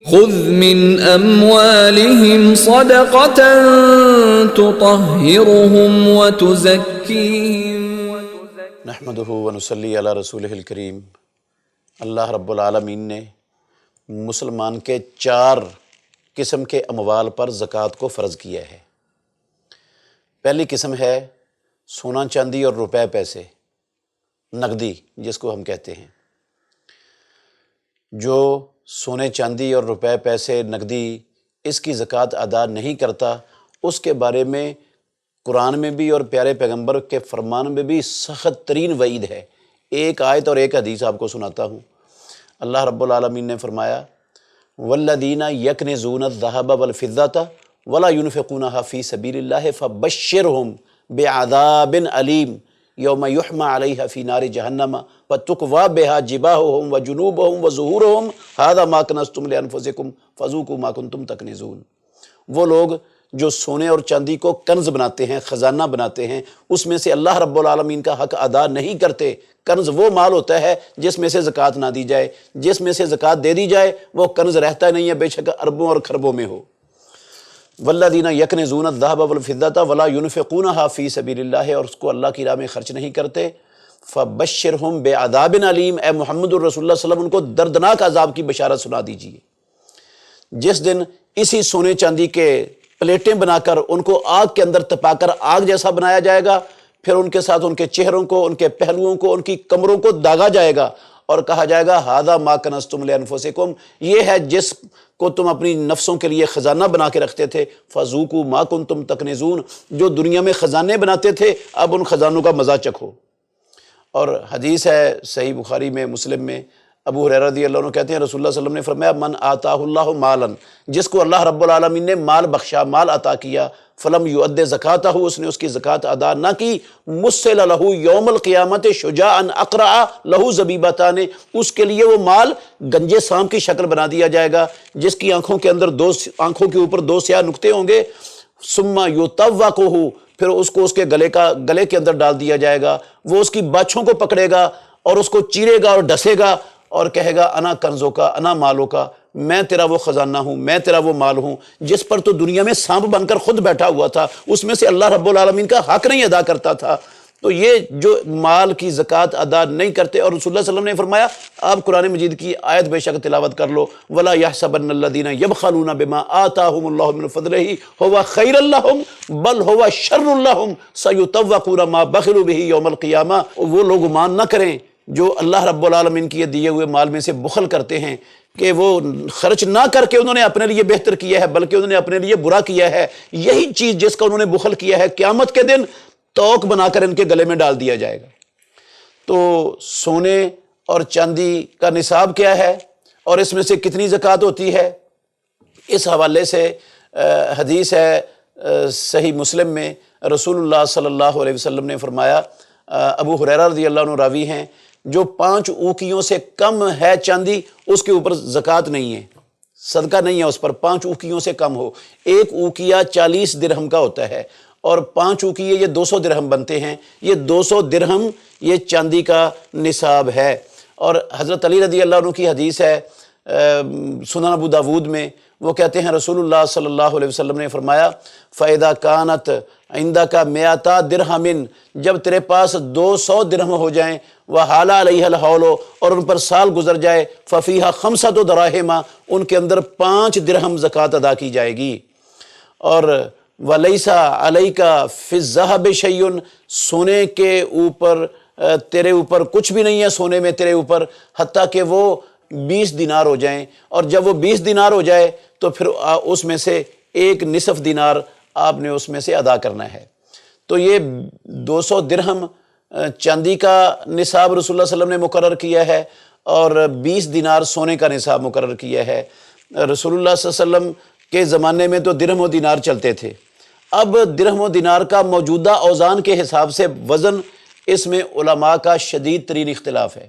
خذ من اموالهم صدقة تطهرهم وتزكيهم نحمدہ ونصلی علی رسولہ الکریم۔ اللہ رب العالمین نے مسلمان کے 4 قسم کے اموال پر زکوٰۃ کو فرض کیا ہے۔ پہلی قسم ہے سونا چاندی اور روپے پیسے، نقدی جس کو ہم کہتے ہیں۔ جو سونے چاندی اور روپے پیسے نقدی اس کی زکوٰۃ ادا نہیں کرتا، اس کے بارے میں قرآن میں بھی اور پیارے پیغمبر کے فرمان میں بھی سخت ترین وعید ہے۔ ایک آیت اور ایک حدیث آپ کو سناتا ہوں۔ اللہ رب العالمین نے فرمایا والذین یکنزون الذھب والفضة ولا ينفقونها فی سبیل اللہ فبشرهم بعذاب علیم یوم یحمى علیہا فی نار جہنم فتکوی بہا جباہہم وجنوبہم وظہورہم ھذا ما کنزتم لانفسکم فذوقوا ما کنتم تکنزون۔ وہ لوگ جو سونے اور چاندی کو کنز بناتے ہیں، خزانہ بناتے ہیں، اس میں سے اللہ رب العالمین کا حق ادا نہیں کرتے۔ کنز وہ مال ہوتا ہے جس میں سے زکوٰۃ نہ دی جائے، جس میں سے زکوٰۃ دے دی جائے وہ کنز رہتا نہیں ہے، بے شک اربوں اور خربوں میں ہو۔ والذین یکنزون الذھب والفضة ولا ينفقونها فی سبیل اللہ، اور اس کو اللہ کی راہ میں خرچ نہیں کرتے، فبشرہم بعذاب علیم، اے محمد الرسول اللہ صلی اللہ علیہ وسلم ان کو دردناک عذاب کی بشارت سنا دیجیے۔ جس دن اسی سونے چاندی کے پلیٹیں بنا کر ان کو آگ کے اندر تپا کر آگ جیسا بنایا جائے گا، پھر ان کے ساتھ ان کے چہروں کو، ان کے پہلوؤں کو، ان کی کمروں کو داغا جائے گا اور کہا جائے گا ھذا ما کنزتم لانفسکم، یہ ہے جس کو تم اپنی نفسوں کے لیے خزانہ بنا کے رکھتے تھے، فذوقوا ما کنتم تکنزون، جو دنیا میں خزانے بناتے تھے اب ان خزانوں کا مزہ چکھو۔ اور حدیث ہے صحیح بخاری میں، مسلم میں، ابو ہریرہ رضی اللہ عنہ کہتے ہیں رسول اللہ صلی اللہ علیہ وسلم نے فرمایا من آتاہ اللہ مالا، جس کو اللہ رب العالمین نے مال بخشا، مال عطا کیا، فلم یؤد زکاتہ، اس نے اس کی زکوٰۃ ادا نہ کی، مثل لہ یوم القیامت شجاعا اقرع لہ زبیبتان، اس کے لیے وہ مال گنجے سام کی شکل بنا دیا جائے گا، جس کی آنکھوں کے اندر آنکھوں کے اوپر 2 سیاہ نقطے ہوں گے، ثم یطوقہ، پھر اس کو اس کے گلے کے اندر ڈال دیا جائے گا، وہ اس کی باچھوں کو پکڑے گا اور اس کو چیرے گا اور ڈسے گا اور کہے گا انا کنزوں کا انا مالوں کا، میں تیرا وہ خزانہ ہوں، میں تیرا وہ مال ہوں جس پر تو دنیا میں سانپ بن کر خود بیٹھا ہوا تھا، اس میں سے اللہ رب العالمین کا حق نہیں ادا کرتا تھا۔ تو یہ جو مال کی زکوٰۃ ادا نہیں کرتے، اور رسول اللہ صلی اللہ علیہ وسلم نے فرمایا، آپ قرآن مجید کی آیت بے شک تلاوت کر لو، وَلَا يَحْسَبَنَّ الَّذِينَ يَبْخَلُونَ بِمَا آتَاهُمُ اللَّهُ مِنْ فَضْلِهِ هُوَ خَيْرٌ لَهُمْ بَلْ هُوَ شَرٌّ لَهُمْ سَيُطَوَّقُونَ مَا بَخِلُوا بِهِ يَوْمَ الْقِيَامَةِ۔ وہ لوگ گمان نہ کریں جو اللہ رب العالمین کی دیے ہوئے مال میں سے بخل کرتے ہیں کہ وہ خرچ نہ کر کے انہوں نے اپنے لیے بہتر کیا ہے، بلکہ انہوں نے اپنے لیے برا کیا ہے۔ یہی چیز جس کا انہوں نے بخل کیا ہے، قیامت کے دن توق بنا کر ان کے گلے میں ڈال دیا جائے گا۔ تو سونے اور چاندی کا نصاب کیا ہے اور اس میں سے کتنی زکوٰۃ ہوتی ہے، اس حوالے سے حدیث ہے صحیح مسلم میں، رسول اللہ صلی اللہ علیہ وسلم نے فرمایا، ابو ہریرہ رضی اللہ عنہ راوی ہیں، جو 5 اوقیوں سے کم ہے چاندی اس کے اوپر زکوٰۃ نہیں ہے، صدقہ نہیں ہے اس پر، 5 اوقیوں سے کم ہو۔ 1 اوقیہ 40 درہم کا ہوتا ہے اور 5 اوقیے یہ 200 درہم بنتے ہیں، یہ 200 درہم یہ چاندی کا نصاب ہے۔ اور حضرت علی رضی اللہ عنہ کی حدیث ہے سنن ابو داود میں، وہ کہتے ہیں رسول اللہ صلی اللہ علیہ وسلم نے فرمایا فَإِذَا كَانَتْ عِنْدَكَ مِئَةَ دِرْہَمٍ، جب تیرے پاس 200 درہم ہو جائیں، وَحَالَ عَلَيْهَا الْحَوْلُ، اور ان پر سال گزر جائے، فَفِيهَا 5 دراہم، ان کے اندر 5 درہم زکوٰۃ ادا کی جائے گی۔ اور وَلَيْسَ عَلَيْكَ فِي الذَّهَبِ شَيْءٌ، سونے کے اوپر تیرے اوپر کچھ بھی نہیں ہے، سونے میں تیرے اوپر، حتیٰ کہ وہ 20 دینار ہو جائیں، اور جب وہ 20 دینار ہو جائے تو پھر اس میں سے 1 نصف دینار آپ نے اس میں سے ادا کرنا ہے۔ تو یہ 200 درہم چاندی کا نصاب رسول اللہ صلی اللہ علیہ وسلم نے مقرر کیا ہے اور 20 دینار سونے کا نصاب مقرر کیا ہے۔ رسول اللہ صلی اللہ علیہ وسلم کے زمانے میں تو درہم و دینار چلتے تھے، اب درہم و دینار کا موجودہ اوزان کے حساب سے وزن، اس میں علماء کا شدید ترین اختلاف ہے،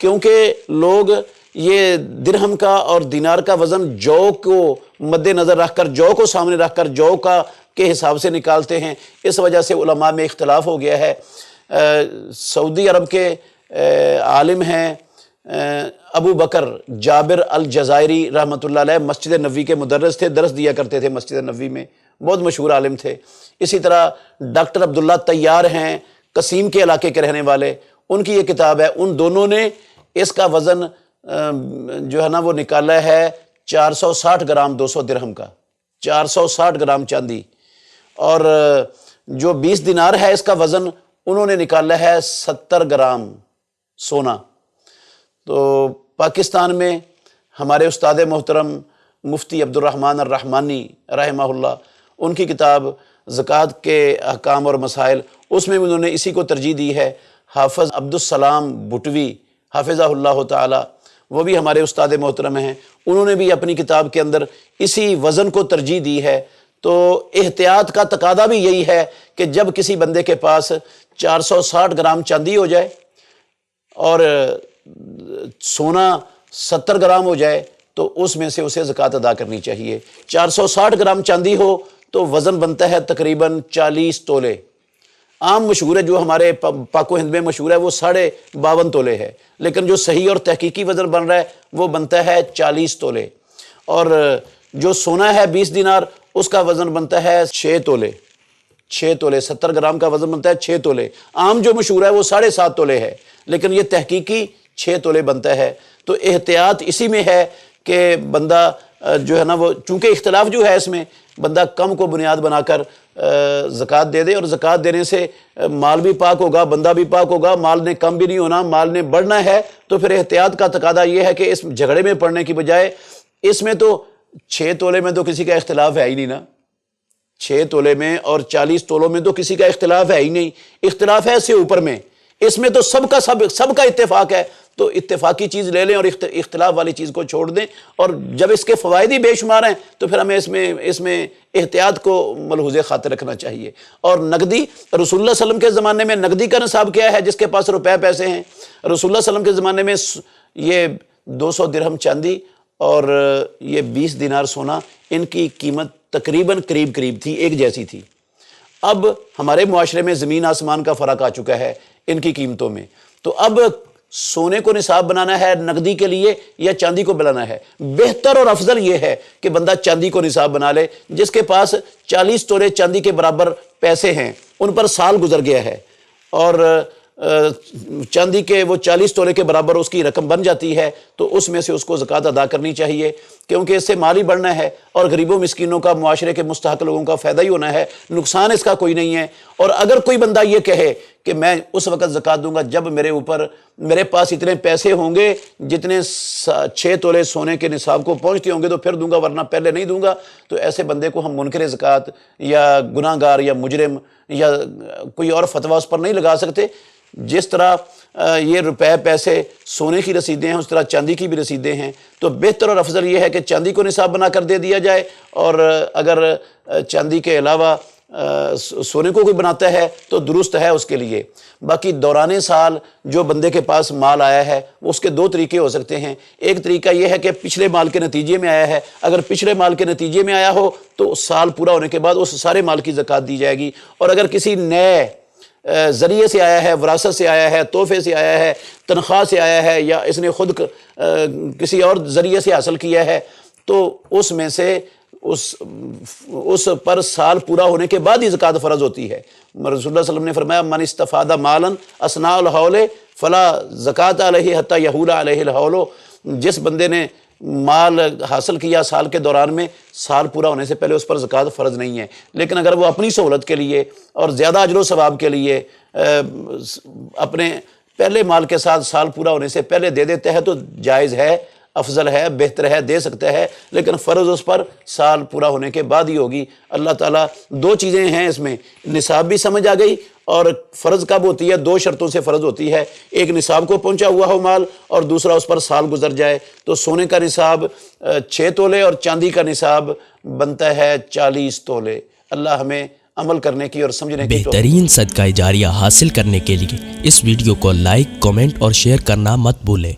کیونکہ لوگ یہ درہم کا اور دینار کا وزن جو کو مد نظر رکھ کر، جو کو سامنے رکھ کر جو کا کے حساب سے نکالتے ہیں، اس وجہ سے علماء میں اختلاف ہو گیا ہے۔ سعودی عرب کے عالم ہیں ابو بکر جابر الجزائری رحمۃ اللہ علیہ مسجد نبوی کے مدرس تھے، درس دیا کرتے تھے مسجد نبوی میں، بہت مشہور عالم تھے۔ اسی طرح ڈاکٹر عبداللہ طیار ہیں قصیم کے علاقے کے رہنے والے، ان کی یہ کتاب ہے، ان دونوں نے اس کا وزن جو ہے نا وہ نکالا ہے 460 گرام 200 درہم کا، 460 گرام چاندی، اور جو 20 دینار ہے اس کا وزن انہوں نے نکالا ہے 70 گرام سونا۔ تو پاکستان میں ہمارے استاد محترم مفتی عبد الرحمن الرحمانی رحمہ اللہ، ان کی کتاب زکوٰۃ کے احکام اور مسائل، اس میں انہوں نے اسی کو ترجیح دی ہے۔ حافظ عبدالسلام بھٹوی حافظہ اللہ تعالی، وہ بھی ہمارے استاد محترم ہیں، انہوں نے بھی اپنی کتاب کے اندر اسی وزن کو ترجیح دی ہے۔ تو احتیاط کا تقاضا بھی یہی ہے کہ جب کسی بندے کے پاس 460 گرام چاندی ہو جائے اور سونا 70 گرام ہو جائے تو اس میں سے اسے زکوٰۃ ادا کرنی چاہیے۔ 460 گرام چاندی ہو تو وزن بنتا ہے تقریباً 40 تولے۔ عام مشہور ہے جو ہمارے پاک و ہند میں مشہور ہے وہ 52.5 تولے ہے، لیکن جو صحیح اور تحقیقی وزن بن رہا ہے وہ بنتا ہے 40 تولے، اور جو سونا ہے 20 دینار اس کا وزن بنتا ہے 6 تولے، 6 تولے 70 گرام کا وزن بنتا ہے 6 تولے۔ عام جو مشہور ہے وہ 7.5 تولے ہے، لیکن یہ تحقیقی 6 تولے بنتا ہے۔ تو احتیاط اسی میں ہے کہ بندہ جو ہے نا وہ، چونکہ اختلاف جو ہے اس میں، بندہ کم کو بنیاد بنا کر زکوٰۃ دے دے، اور زکوٰۃ دینے سے مال بھی پاک ہوگا، بندہ بھی پاک ہوگا، مال نے کم بھی نہیں ہونا، مال نے بڑھنا ہے۔ تو پھر احتیاط کا تقاضا یہ ہے کہ اس جھگڑے میں پڑنے کی بجائے اس میں تو 6 تولے میں تو کسی کا اختلاف ہے ہی نہیں نا، 6 تولے میں اور 40 تولوں میں تو کسی کا اختلاف ہے ہی نہیں، اختلاف ہے اس سے اوپر میں، اس میں تو سب کا اتفاق ہے۔ تو اتفاقی چیز لے لیں اور اختلاف والی چیز کو چھوڑ دیں، اور جب اس کے فوائد ہی بے شمار ہیں تو پھر ہمیں اس میں احتیاط کو ملحوظ خاطر رکھنا چاہیے۔ اور نقدی، رسول اللہ صلی اللہ علیہ وسلم کے زمانے میں نقدی کا نصاب کیا ہے؟ جس کے پاس روپے پیسے ہیں، رسول اللہ صلی اللہ علیہ وسلم کے زمانے میں یہ 200 درہم چاندی اور یہ 20 دینار سونا، ان کی قیمت تقریباً قریب تھی، ایک جیسی تھی۔ اب ہمارے معاشرے میں زمین آسمان کا فرق آ چکا ہے ان کی قیمتوں میں۔ تو اب سونے کو نصاب بنانا ہے نقدی کے لیے یا چاندی کو بنانا ہے؟ بہتر اور افضل یہ ہے کہ بندہ چاندی کو نصاب بنا لے۔ جس کے پاس 40 تولے چاندی کے برابر پیسے ہیں، ان پر سال گزر گیا ہے اور چاندی کے وہ 40 تولے کے برابر اس کی رقم بن جاتی ہے، تو اس میں سے اس کو زکوٰۃ ادا کرنی چاہیے، کیونکہ اس سے مال ہی بڑھنا ہے اور غریبوں مسکینوں کا، معاشرے کے مستحق لوگوں کا فائدہ ہی ہونا ہے، نقصان اس کا کوئی نہیں ہے۔ اور اگر کوئی بندہ یہ کہے کہ میں اس وقت زکوٰۃ دوں گا جب میرے پاس اتنے پیسے ہوں گے جتنے 6 تولے سونے کے نصاب کو پہنچتے ہوں گے تو پھر دوں گا، ورنہ پہلے نہیں دوں گا، تو ایسے بندے کو ہم منکر زکوٰۃ یا گناہ گار یا مجرم یا کوئی اور فتویٰ اس پر نہیں لگا سکتے۔ جس طرح یہ روپے پیسے سونے کی رسیدیں ہیں، اس طرح چاندی کی بھی رسیدیں ہیں۔ تو بہتر اور افضل یہ ہے کہ چاندی کو نصاب بنا کر دے دیا جائے، اور اگر چاندی کے علاوہ سونے کو کوئی بناتا ہے تو درست ہے اس کے لیے۔ باقی دوران سال جو بندے کے پاس مال آیا ہے اس کے 2 طریقے ہو سکتے ہیں۔ ایک طریقہ یہ ہے کہ پچھلے مال کے نتیجے میں آیا ہے، اگر پچھلے مال کے نتیجے میں آیا ہو تو سال پورا ہونے کے بعد اس سارے مال کی زکوٰۃ دی جائے گی، اور اگر کسی نئے ذریعے سے آیا ہے، وراثت سے آیا ہے، تحفے سے آیا ہے، تنخواہ سے آیا ہے، یا اس نے خود کسی اور ذریعے سے حاصل کیا ہے، تو اس میں سے اس پر سال پورا ہونے کے بعد ہی زکوٰۃ فرض ہوتی ہے۔ رسول اللہ صلی اللہ علیہ وسلم نے فرمایا من استفاد مالا اثناء الحول فلا زکوٰۃ علیہ حتی یحول علیہ الحول، جس بندے نے مال حاصل کیا سال کے دوران میں، سال پورا ہونے سے پہلے اس پر زکوٰۃ فرض نہیں ہے۔ لیکن اگر وہ اپنی سہولت کے لیے اور زیادہ اجر و ثواب کے لیے اپنے پہلے مال کے ساتھ سال پورا ہونے سے پہلے دے دیتے ہیں تو جائز ہے، افضل ہے، بہتر ہے، دے سکتا ہے، لیکن فرض اس پر سال پورا ہونے کے بعد ہی ہوگی۔ اللہ تعالیٰ 2 چیزیں ہیں اس میں، نصاب بھی سمجھ آ گئی، اور فرض کب ہوتی ہے؟ 2 شرطوں سے فرض ہوتی ہے، ایک نصاب کو پہنچا ہوا ہو مال، اور دوسرا اس پر سال گزر جائے۔ تو سونے کا نصاب 6 تولے اور چاندی کا نصاب بنتا ہے 40 تولے۔ اللہ ہمیں عمل کرنے کی اور سمجھنے کی بہترین صدقہ جاریہ حاصل کرنے کے لیے اس ویڈیو کو لائک، کمنٹ اور شیئر کرنا مت بھولیں۔